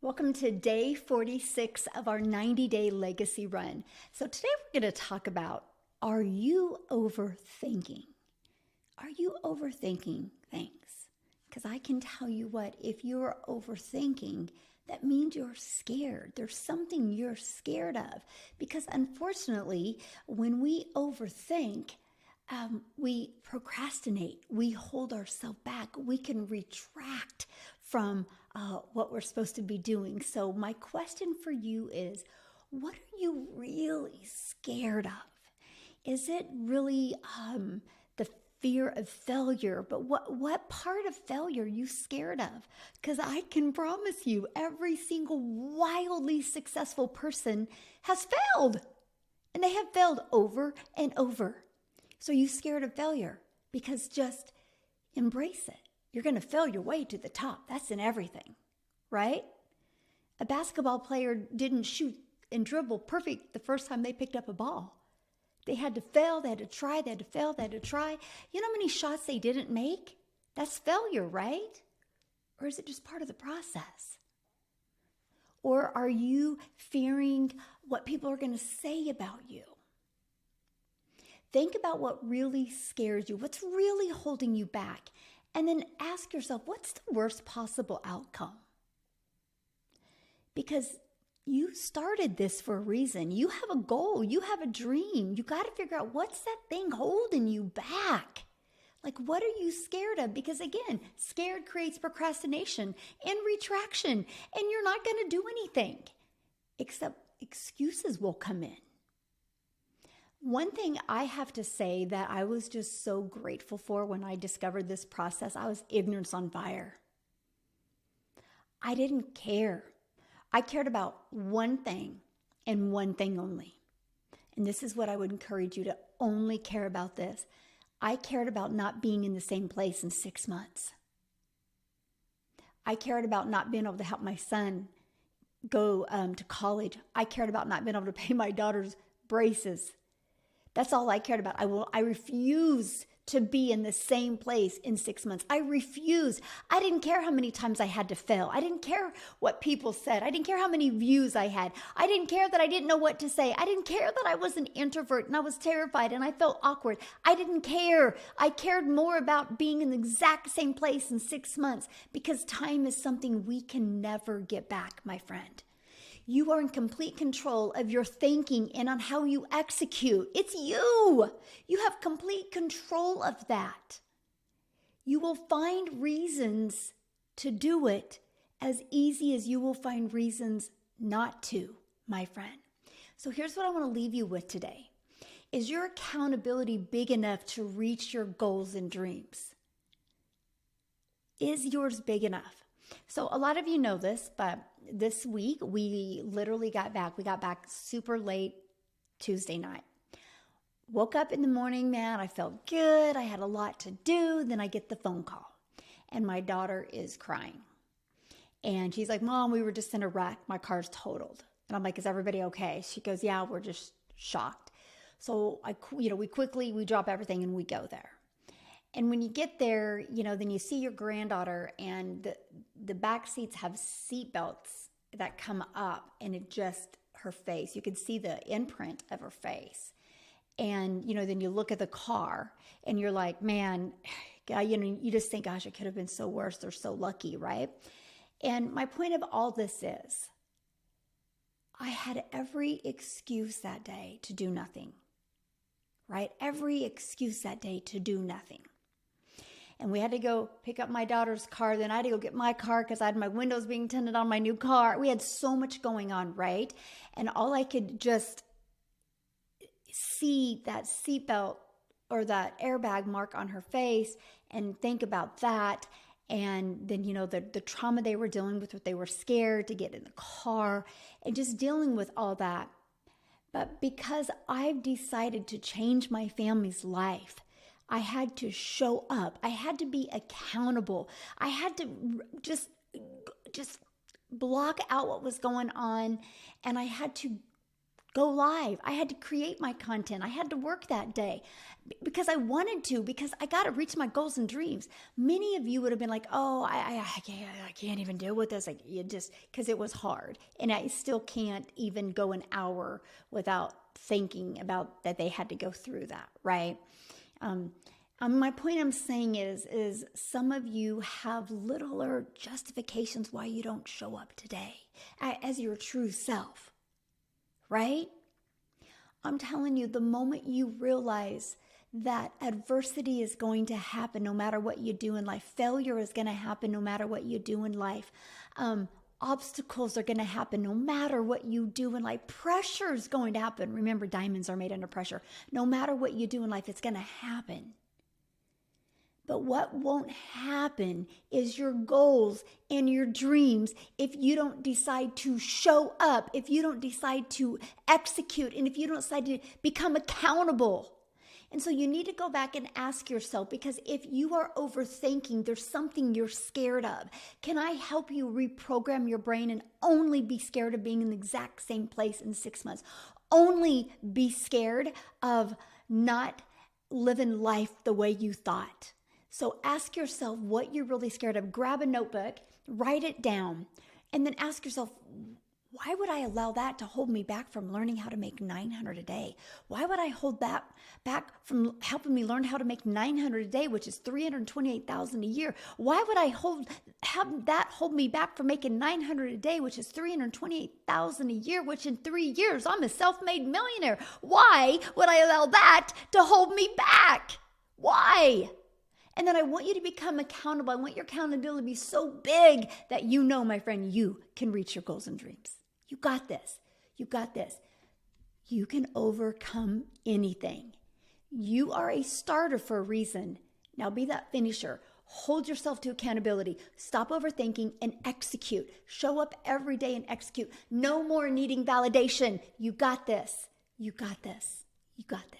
Welcome to day 46 of our 90-day legacy run. So today we're going to talk about, are you overthinking? Are you overthinking things? Because I can tell you what, if you're overthinking, that means you're scared. There's something you're scared of. Because unfortunately, when we overthink, we procrastinate, we hold ourselves back, we can retract from what we're supposed to be doing. So my question for you is, what are you really scared of? Is it really the fear of failure? But what part of failure are you scared of? Because I can promise you, every single wildly successful person has failed. And they have failed over and over. So you're scared of failure, because just embrace it. You're going to fail your way to the top. That's in everything, right? A basketball player didn't shoot and dribble perfect the first time they picked up a ball. They had to fail, they had to try, they had to fail, they had to try. You know how many shots they didn't make? That's failure, right? Or is it just part of the process? Or are you fearing what people are going to say about you? Think about what really scares you, what's really holding you back, and then ask yourself, what's the worst possible outcome? Because you started this for a reason. You have a goal, you have a dream. You got to figure out, what's that thing holding you back? Like, what are you scared of? Because again, scared creates procrastination and retraction, and you're not going to do anything, except excuses will come in. One thing I have to say that I was just so grateful for when I discovered this process, I was ignorance on fire. I didn't care. I cared about one thing and one thing only. And this is what I would encourage you to only care about this. I cared about not being in the same place in 6 months. I cared about not being able to help my son go to college. I cared about not being able to pay my daughter's braces. That's all I cared about. I refuse to be in the same place in 6 months. I refuse. I didn't care how many times I had to fail. I didn't care what people said. I didn't care how many views I had. I didn't care that I didn't know what to say. I didn't care that I was an introvert and I was terrified and I felt awkward. I didn't care. I cared more about being in the exact same place in 6 months, because time is something we can never get back, my friend. You are in complete control of your thinking and on how you execute. It's you. You have complete control of that. You will find reasons to do it as easy as you will find reasons not to, my friend. So here's what I want to leave you with today. Is your accountability big enough to reach your goals and dreams? Is yours big enough? So a lot of you know this, but this week we literally got back. We got back super late Tuesday night. Woke up in the morning, man, I felt good. I had a lot to do. Then I get the phone call and my daughter is crying. And she's like, Mom, we were just in a wreck. My car's totaled. And I'm like, is everybody okay? She goes, yeah, we're just shocked. So we drop everything and we go there. And when you get there, then you see your granddaughter, and the back seats have seat belts that come up, and her face, you can see the imprint of her face. And, then you look at the car and you're like, man, you just think, gosh, it could have been so worse. They're so lucky, right? And my point of all this is, I had every excuse that day to do nothing, right? Every excuse that day to do nothing. And we had to go pick up my daughter's car. Then I had to go get my car because I had my windows being tinted on my new car. We had so much going on, right? And all I could just see that seatbelt or that airbag mark on her face and think about that. And then, the trauma they were dealing with, what they were scared to get in the car, and just dealing with all that. But because I've decided to change my family's life, I had to show up. I had to be accountable. I had to just block out what was going on, and I had to go live. I had to create my content. I had to work that day because I wanted to, because I got to reach my goals and dreams. Many of you would have been like, oh, I can't even deal with this. Like, you just, because it was hard. And I still can't even go an hour without thinking about that they had to go through that, right? My point I'm saying is some of you have littler justifications why you don't show up today as your true self. Right? I'm telling you, the moment you realize that adversity is going to happen no matter what you do in life, failure is going to happen no matter what you do in life, obstacles are going to happen no matter what you do in life, pressure is going to happen. Remember, diamonds are made under pressure. No matter what you do in life, it's going to happen. But what won't happen is your goals and your dreams if you don't decide to show up, if you don't decide to execute, and if you don't decide to become accountable. And so you need to go back and ask yourself, because if you are overthinking, there's something you're scared of. Can I help you reprogram your brain and only be scared of being in the exact same place in 6 months? Only be scared of not living life the way you thought. So ask yourself what you're really scared of. Grab a notebook, write it down, and then ask yourself, why would I allow that to hold me back from learning how to make $900 a day? Why would I hold that back from helping me learn how to make $900 a day, which is $328,000 a year? Why would I have that hold me back from making $900 a day, which is $328,000 a year, which in 3 years I'm a self-made millionaire? Why would I allow that to hold me back? Why? And then I want you to become accountable. I want your accountability to be so big that you know, my friend, you can reach your goals and dreams. You got this. You got this. You can overcome anything. You are a starter for a reason. Now be that finisher. Hold yourself to accountability. Stop overthinking and execute. Show up every day and execute. No more needing validation. You got this. You got this. You got this.